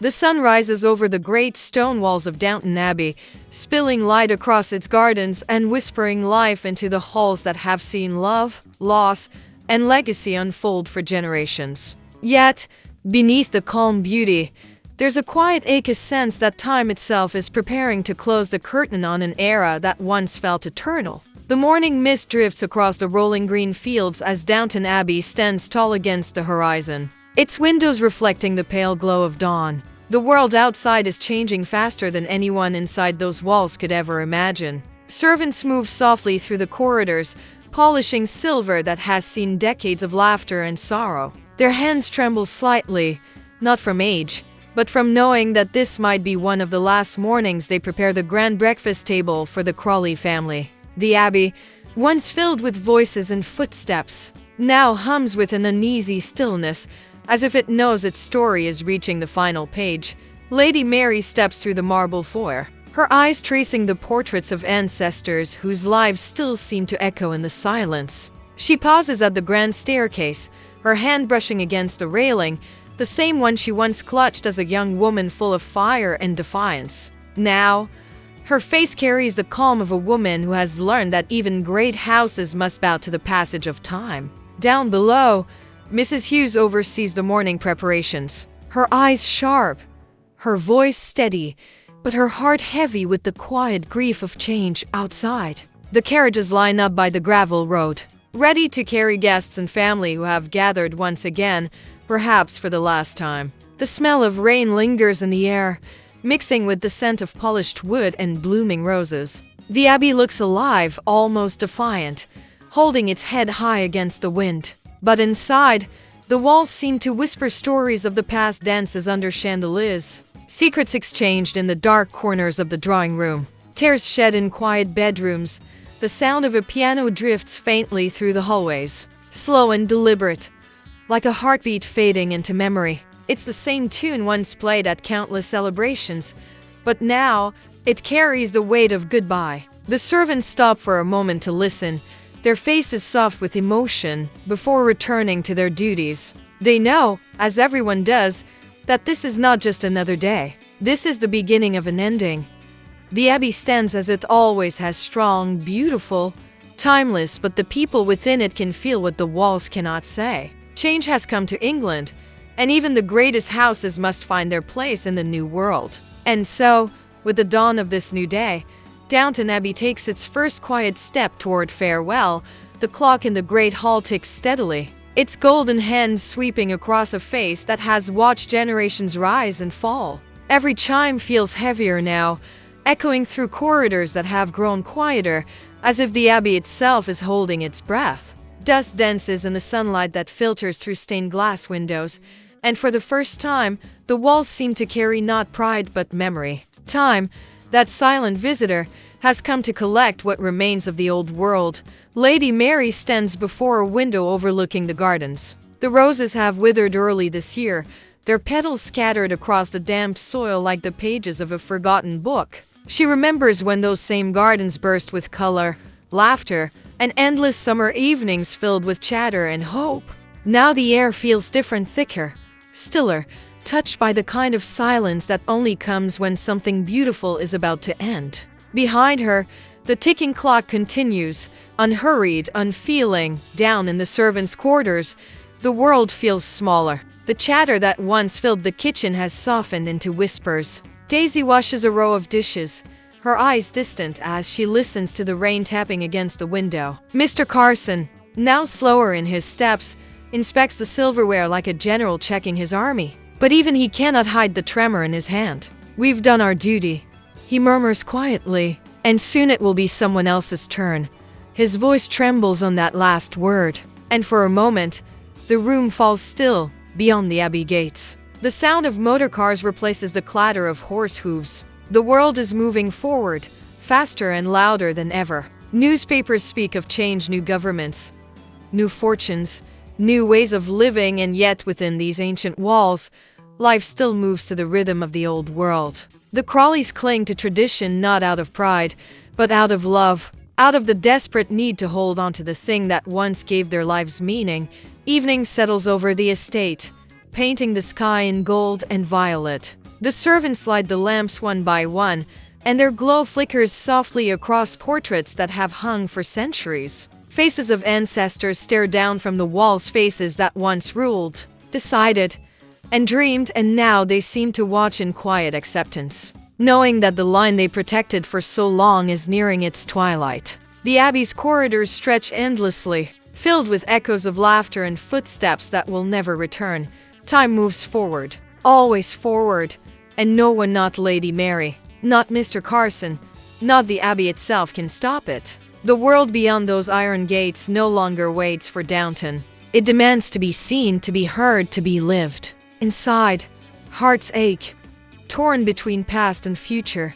The sun rises over the great stone walls of Downton Abbey, spilling light across its gardens and whispering life into the halls that have seen love, loss, and legacy unfold for generations. Yet, beneath the calm beauty, there's a quiet aching sense that time itself is preparing to close the curtain on an era that once felt eternal. The morning mist drifts across the rolling green fields as Downton Abbey stands tall against the horizon, its windows reflecting the pale glow of dawn. The world outside is changing faster than anyone inside those walls could ever imagine. Servants move softly through the corridors, polishing silver that has seen decades of laughter and sorrow. Their hands tremble slightly, not from age, but from knowing that this might be one of the last mornings they prepare the grand breakfast table for the Crawley family. The Abbey, once filled with voices and footsteps, now hums with an uneasy stillness, as if it knows its story is reaching the final page. Lady Mary steps through the marble foyer, her eyes tracing the portraits of ancestors whose lives still seem to echo in the silence. She pauses at the grand staircase, her hand brushing against the railing, the same one she once clutched as a young woman full of fire and defiance. Now, her face carries the calm of a woman who has learned that even great houses must bow to the passage of time. Down below, Mrs. Hughes oversees the morning preparations, her eyes sharp, her voice steady, but her heart heavy with the quiet grief of change outside. The carriages line up by the gravel road, ready to carry guests and family who have gathered once again, perhaps for the last time. The smell of rain lingers in the air, mixing with the scent of polished wood and blooming roses. The Abbey looks alive, almost defiant, holding its head high against the wind. But inside, the walls seem to whisper stories of the past dances under chandeliers, secrets exchanged in the dark corners of the drawing room, tears shed in quiet bedrooms. The sound of a piano drifts faintly through the hallways, slow and deliberate, like a heartbeat fading into memory. It's the same tune once played at countless celebrations, but now it carries the weight of goodbye. The servants stop for a moment to listen, their faces soft with emotion, before returning to their duties. They know, as everyone does, that this is not just another day. This is the beginning of an ending. The Abbey stands as it always has, strong, beautiful, timeless, but the people within it can feel what the walls cannot say. Change has come to England, and even the greatest houses must find their place in the new world. And so, with the dawn of this new day, Downton Abbey takes its first quiet step toward farewell. The clock in the great hall ticks steadily, its golden hands sweeping across a face that has watched generations rise and fall. Every chime feels heavier now, echoing through corridors that have grown quieter, as if the Abbey itself is holding its breath. Dust dances in the sunlight that filters through stained glass windows, and for the first time, the walls seem to carry not pride but memory. Time, that silent visitor, has come to collect what remains of the old world. Lady Mary stands before a window overlooking the gardens. The roses have withered early this year, their petals scattered across the damp soil like the pages of a forgotten book. She remembers when those same gardens burst with color, laughter, and endless summer evenings filled with chatter and hope. Now the air feels different, thicker, stiller, touched by the kind of silence that only comes when something beautiful is about to end. Behind her, the ticking clock continues, unhurried, unfeeling. Down in the servants' quarters, the world feels smaller. The chatter that once filled the kitchen has softened into whispers. Daisy washes a row of dishes, her eyes distant as she listens to the rain tapping against the window. Mr. Carson, now slower in his steps, inspects the silverware like a general checking his army. But even he cannot hide the tremor in his hand. "We've done our duty," he murmurs quietly, "and soon it will be someone else's turn." His voice trembles on that last word, and for a moment, the room falls still beyond the Abbey gates. The sound of motor cars replaces the clatter of horse hooves. The world is moving forward, faster and louder than ever. Newspapers speak of change, new governments, new fortunes, new ways of living, and yet within these ancient walls, life still moves to the rhythm of the old world. The Crawleys cling to tradition not out of pride, but out of love, out of the desperate need to hold on to the thing that once gave their lives meaning. Evening settles over the estate, painting the sky in gold and violet. The servants light the lamps one by one, and their glow flickers softly across portraits that have hung for centuries. Faces of ancestors stare down from the walls, faces that once ruled, decided, and dreamed, and now they seem to watch in quiet acceptance, knowing that the line they protected for so long is nearing its twilight. The Abbey's corridors stretch endlessly, filled with echoes of laughter and footsteps that will never return. Time moves forward, always forward, and no one, not Lady Mary, not Mr. Carson, not the Abbey itself, can stop it. The world beyond those iron gates no longer waits for Downton. It demands to be seen, to be heard, to be lived. Inside, hearts ache, torn between past and future,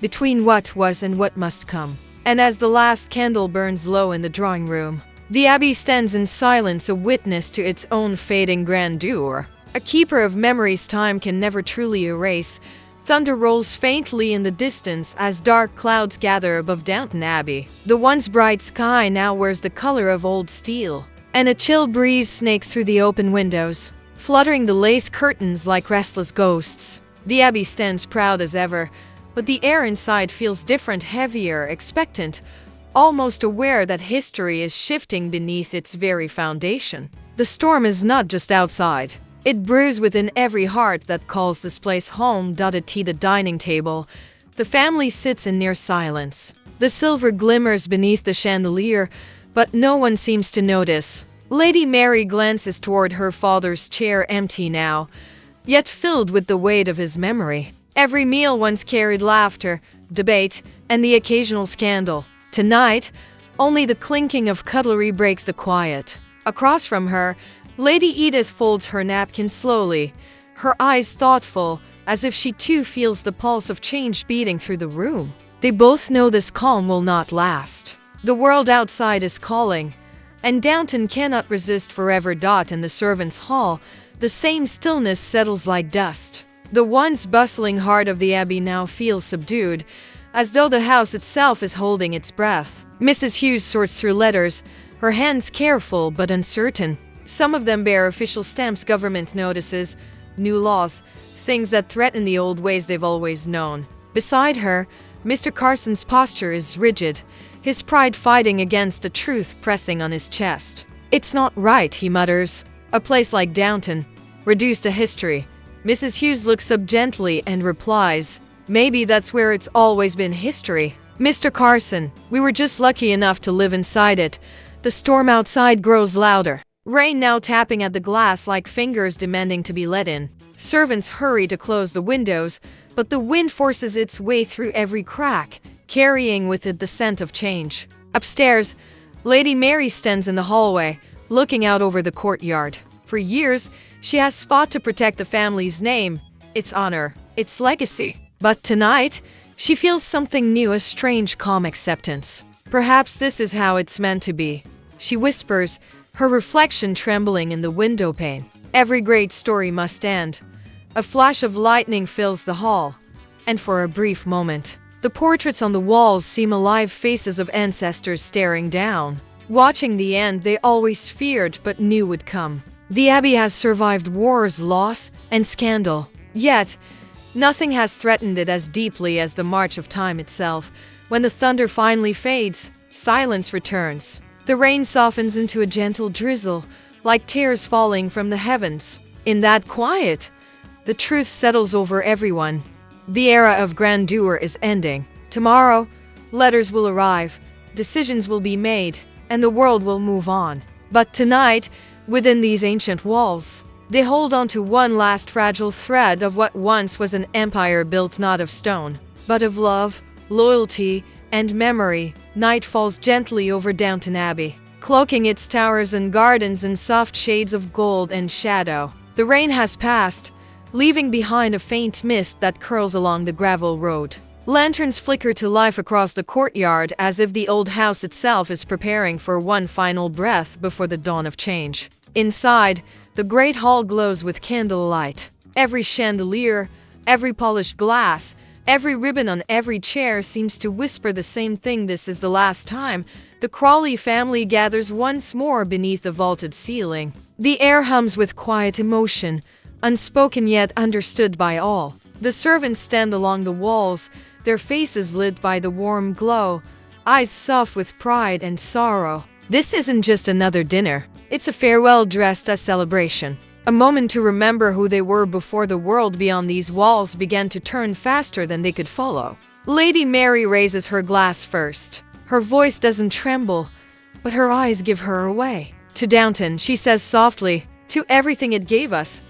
between what was and what must come. And as the last candle burns low in the drawing room, the Abbey stands in silence, a witness to its own fading grandeur. A keeper of memories time can never truly erase. Thunder rolls faintly in the distance as dark clouds gather above Downton Abbey. The once bright sky now wears the color of old steel, and a chill breeze snakes through the open windows, fluttering the lace curtains like restless ghosts. The Abbey stands proud as ever, but the air inside feels different, heavier, expectant, almost aware that history is shifting beneath its very foundation. The storm is not just outside. It brews within every heart that calls this place home. At the dining table, the family sits in near silence. The silver glimmers beneath the chandelier, but no one seems to notice. Lady Mary glances toward her father's chair, empty now, yet filled with the weight of his memory. Every meal once carried laughter, debate, and the occasional scandal. Tonight, only the clinking of cutlery breaks the quiet. Across from her, Lady Edith folds her napkin slowly, her eyes thoughtful, as if she too feels the pulse of change beating through the room. They both know this calm will not last. The world outside is calling, and Downton cannot resist forever. In the servants' hall, the same stillness settles like dust. The once bustling heart of the Abbey now feels subdued, as though the house itself is holding its breath. Mrs. Hughes sorts through letters, her hands careful but uncertain. Some of them bear official stamps, government notices, new laws, things that threaten the old ways they've always known. Beside her, Mr. Carson's posture is rigid, his pride fighting against the truth pressing on his chest. "It's not right," he mutters. "A place like Downton, reduced to history." Mrs. Hughes looks up gently and replies, "Maybe that's where it's always been, history. Mr. Carson, we were just lucky enough to live inside it." The storm outside grows louder. Rain now tapping at the glass like fingers demanding to be let in. Servants hurry to close the windows, but the wind forces its way through every crack, carrying with it the scent of change. Upstairs, Lady Mary stands in the hallway, looking out over the courtyard. For years, she has fought to protect the family's name, its honor, its legacy. But tonight, she feels something new, a strange, calm acceptance. Perhaps this is how it's meant to be, she whispers, her reflection trembling in the window pane. Every great story must end. A flash of lightning fills the hall, and for a brief moment, the portraits on the walls seem alive, faces of ancestors staring down, watching the end they always feared but knew would come. The Abbey has survived wars, loss, and scandal, yet nothing has threatened it as deeply as the march of time itself. When the thunder finally fades, silence returns. The rain softens into a gentle drizzle, like tears falling from the heavens. In that quiet, the truth settles over everyone. The era of grandeur is ending. Tomorrow, letters will arrive, decisions will be made, and the world will move on. But tonight, within these ancient walls, they hold on to one last fragile thread of what once was an empire built not of stone, but of love, loyalty, and memory. Night falls gently over Downton Abbey, cloaking its towers and gardens in soft shades of gold and shadow. The rain has passed, leaving behind a faint mist that curls along the gravel road. Lanterns flicker to life across the courtyard as if the old house itself is preparing for one final breath before the dawn of change. Inside, the great hall glows with candlelight. Every chandelier, every polished glass, every ribbon on every chair seems to whisper the same thing: this is the last time. The Crawley family gathers once more beneath the vaulted ceiling. The air hums with quiet emotion, unspoken yet understood by all. The servants stand along the walls, their faces lit by the warm glow, eyes soft with pride and sorrow. This isn't just another dinner. It's a farewell dressed as celebration. A moment to remember who they were before the world beyond these walls began to turn faster than they could follow. Lady Mary raises her glass first. Her voice doesn't tremble, but her eyes give her away. To Downton, she says softly, to everything it gave us,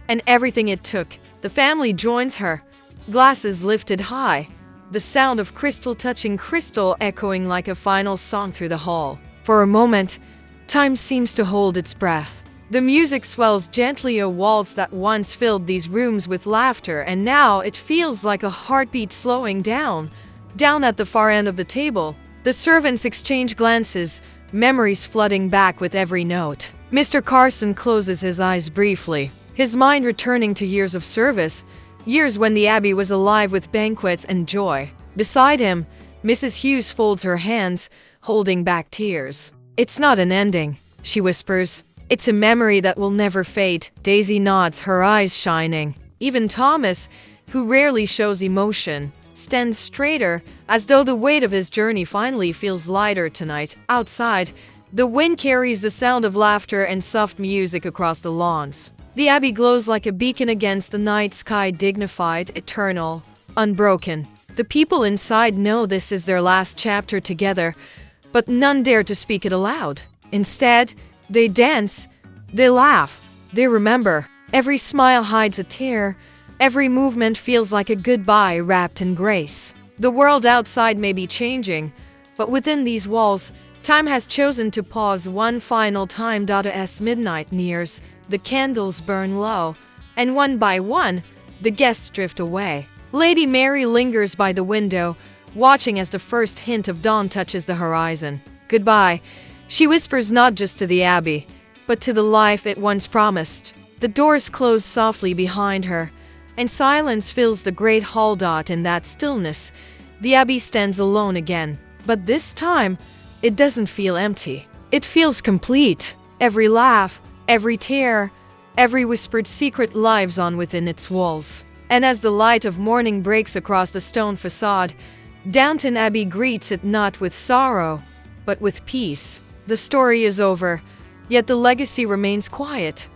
and everything it took. The family joins her, glasses lifted high, the sound of crystal touching crystal echoing like a final song through the hall. For a moment, time seems to hold its breath. The music swells gently, a waltz that once filled these rooms with laughter, and now it feels like a heartbeat slowing down. Down at the far end of the table, the servants exchange glances, memories flooding back with every note. Mr. Carson closes his eyes briefly, his mind returning to years of service, years when the Abbey was alive with banquets and joy. Beside him, Mrs. Hughes folds her hands, holding back tears. It's not an ending, she whispers. It's a memory that will never fade. Daisy nods, her eyes shining. Even Thomas, who rarely shows emotion, stands straighter, as though the weight of his journey finally feels lighter tonight. Outside, the wind carries the sound of laughter and soft music across the lawns. The Abbey glows like a beacon against the night sky, dignified, eternal, unbroken. The people inside know this is their last chapter together, but none dare to speak it aloud. Instead, they dance, they laugh, they remember. Every smile hides a tear, every movement feels like a goodbye wrapped in grace. The world outside may be changing, but within these walls, time has chosen to pause one final time. As midnight nears, the candles burn low, and one by one, the guests drift away. Lady Mary lingers by the window, watching as the first hint of dawn touches the horizon. Goodbye, she whispers, not just to the Abbey, but to the life it once promised. The doors close softly behind her, and silence fills the great hall. In that stillness, the Abbey stands alone again. But this time, it doesn't feel empty. It feels complete. Every laugh, every tear, every whispered secret lives on within its walls. And as the light of morning breaks across the stone facade, Downton Abbey greets it not with sorrow, but with peace. The story is over, yet the legacy remains quiet,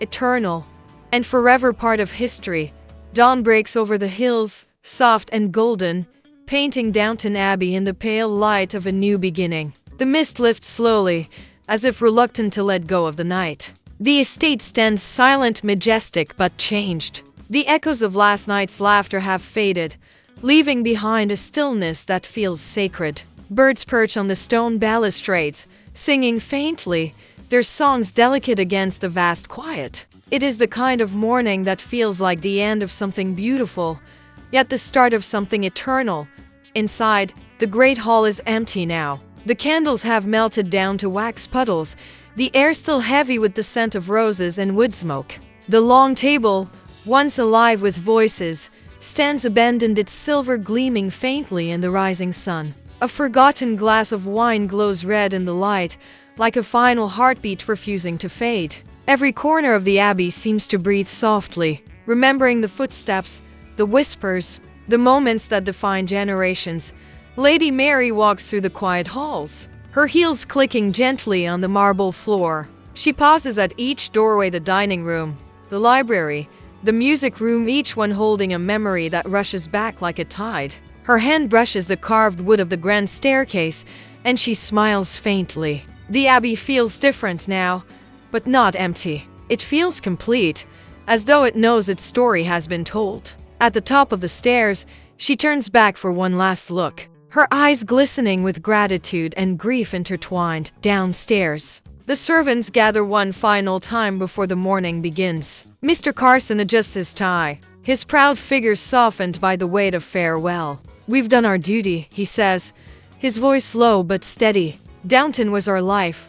eternal, and forever part of history. Dawn breaks over the hills, soft and golden, painting Downton Abbey in the pale light of a new beginning. The mist lifts slowly, as if reluctant to let go of the night. The estate stands silent, majestic, but changed. The echoes of last night's laughter have faded, leaving behind a stillness that feels sacred. Birds perch on the stone balustrades, singing faintly, their songs delicate against the vast quiet. It is the kind of morning that feels like the end of something beautiful, yet the start of something eternal. Inside, the great hall is empty now. The candles have melted down to wax puddles, the air still heavy with the scent of roses and wood smoke. The long table, once alive with voices, stands abandoned, its silver gleaming faintly in the rising sun. A forgotten glass of wine glows red in the light, like a final heartbeat refusing to fade. Every corner of the Abbey seems to breathe softly, remembering the footsteps, the whispers, the moments that define generations. Lady Mary walks through the quiet halls, her heels clicking gently on the marble floor. She pauses at each doorway: the dining room, the library, the music room, each one holding a memory that rushes back like a tide. Her hand brushes the carved wood of the grand staircase, and she smiles faintly. The Abbey feels different now, but not empty. It feels complete, as though it knows its story has been told. At the top of the stairs, she turns back for one last look, her eyes glistening with gratitude and grief intertwined. Downstairs, the servants gather one final time before the morning begins. Mr. Carson adjusts his tie, his proud figure softened by the weight of farewell. "We've done our duty," he says, his voice low but steady. "Downton was our life,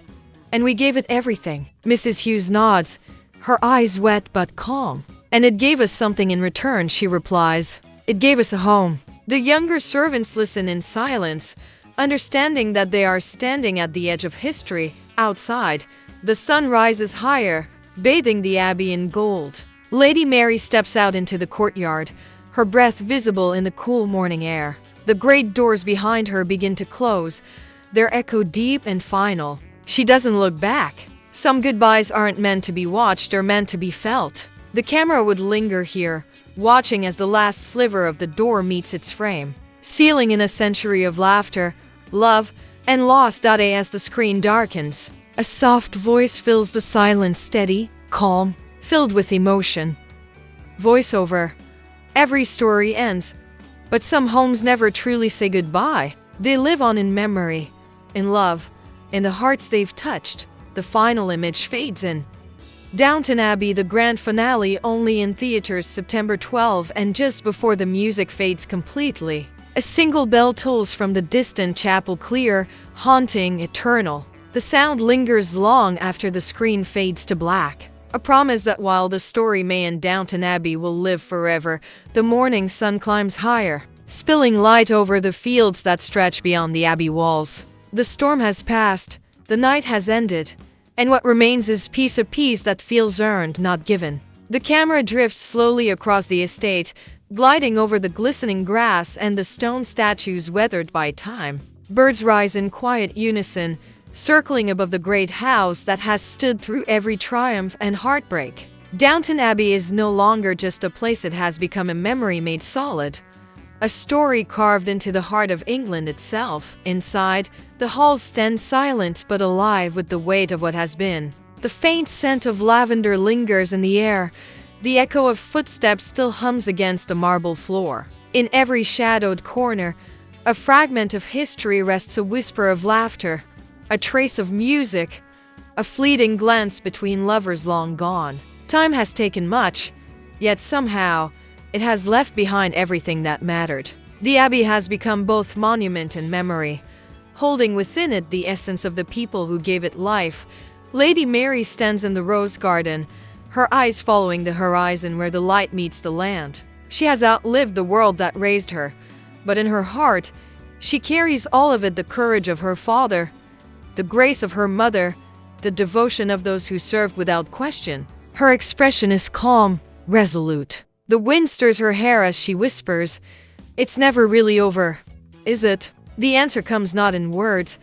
and we gave it everything." Mrs. Hughes nods, her eyes wet but calm. "And it gave us something in return," she replies. "It gave us a home." The younger servants listen in silence, understanding that they are standing at the edge of history. Outside, the sun rises higher, bathing the Abbey in gold. Lady Mary steps out into the courtyard, her breath visible in the cool morning air. The great doors behind her begin to close, their echo deep and final. She doesn't look back. Some goodbyes aren't meant to be watched or meant to be felt. The camera would linger here, watching as the last sliver of the door meets its frame, sealing in a century of laughter, love, and loss. As the screen darkens, a soft voice fills the silence, steady, calm, filled with emotion. Voiceover. Every story ends, but some homes never truly say goodbye. They live on in memory, in love, in the hearts they've touched. The final image fades in. Downton Abbey, the grand finale, only in theaters September 12, and just before the music fades completely, a single bell tolls from the distant chapel, clear, haunting, eternal. The sound lingers long after the screen fades to black, a promise that while the story may end, Downton Abbey will live forever. The morning sun climbs higher, spilling light over the fields that stretch beyond the abbey walls. The storm has passed, the night has ended, and what remains is peace, a peace that feels earned, not given. The camera drifts slowly across the estate, gliding over the glistening grass and the stone statues weathered by time. Birds rise in quiet unison, circling above the great house that has stood through every triumph and heartbreak. Downton Abbey is no longer just a place, it has become a memory made solid. A story carved into the heart of England itself. Inside, the halls stand silent but alive with the weight of what has been. The faint scent of lavender lingers in the air. The echo of footsteps still hums against the marble floor. In every shadowed corner, a fragment of history rests, a whisper of laughter, a trace of music, a fleeting glance between lovers long gone. Time has taken much, yet somehow, it has left behind everything that mattered. The Abbey has become both monument and memory, holding within it the essence of the people who gave it life. Lady Mary stands in the rose garden, her eyes following the horizon where the light meets the land. She has outlived the world that raised her, but in her heart, she carries all of it: the courage of her father, the grace of her mother, the devotion of those who served without question. Her expression is calm, resolute. The wind stirs her hair as she whispers, "It's never really over, is it?" The answer comes not in words,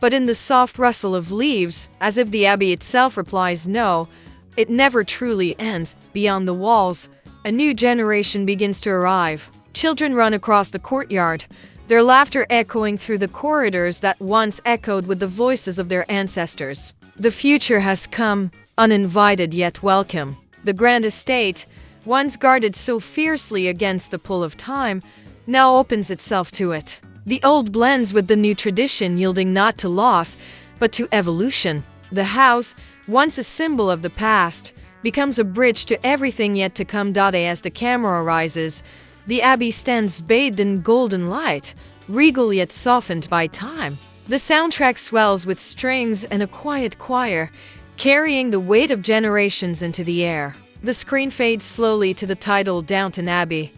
but in the soft rustle of leaves, as if the Abbey itself replies, "No, it never truly ends." Beyond the walls, a new generation begins to arrive. Children run across the courtyard, their laughter echoing through the corridors that once echoed with the voices of their ancestors. The future has come, uninvited yet welcome. The grand estate, once guarded so fiercely against the pull of time, now opens itself to it. The old blends with the new, tradition yielding not to loss, but to evolution. The house, once a symbol of the past, becomes a bridge to everything yet to come. As the camera rises, the Abbey stands bathed in golden light, regal yet softened by time. The soundtrack swells with strings and a quiet choir, carrying the weight of generations into the air. The screen fades slowly to the title, Downton Abbey,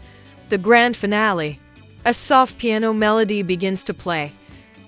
the grand finale. A soft piano melody begins to play,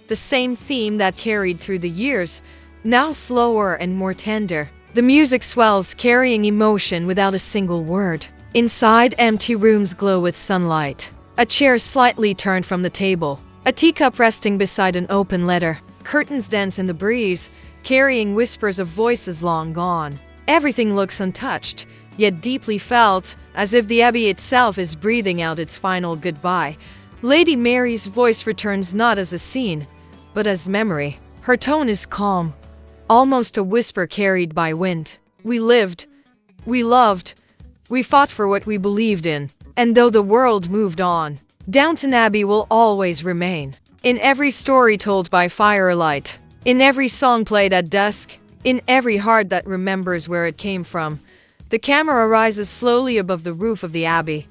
the same theme that carried through the years, now slower and more tender. The music swells, carrying emotion without a single word. Inside, empty rooms glow with sunlight. A chair slightly turned from the table, a teacup resting beside an open letter. Curtains dance in the breeze, carrying whispers of voices long gone. Everything looks untouched, yet deeply felt, as if the Abbey itself is breathing out its final goodbye. Lady Mary's voice returns not as a scene, but as memory. Her tone is calm, almost a whisper carried by wind. We lived, we loved, we fought for what we believed in, and though the world moved on, Downton Abbey will always remain. In every story told by firelight, in every song played at dusk, in every heart that remembers where it came from. The camera rises slowly above the roof of the Abbey,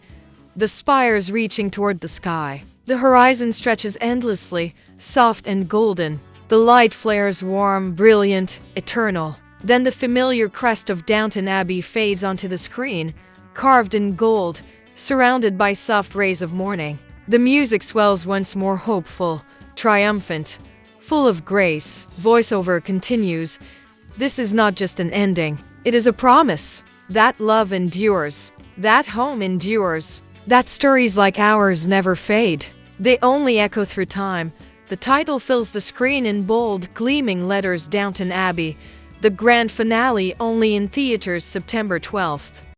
the spires reaching toward the sky. The horizon stretches endlessly, soft and golden. The light flares warm, brilliant, eternal. Then the familiar crest of Downton Abbey fades onto the screen, carved in gold, surrounded by soft rays of morning. The music swells once more, hopeful, triumphant, full of grace. Voiceover continues. This is not just an ending, it is a promise. That love endures. That home endures. That stories like ours never fade. They only echo through time. The title fills the screen in bold, gleaming letters: Downton Abbey. The grand finale only in theaters September 12th.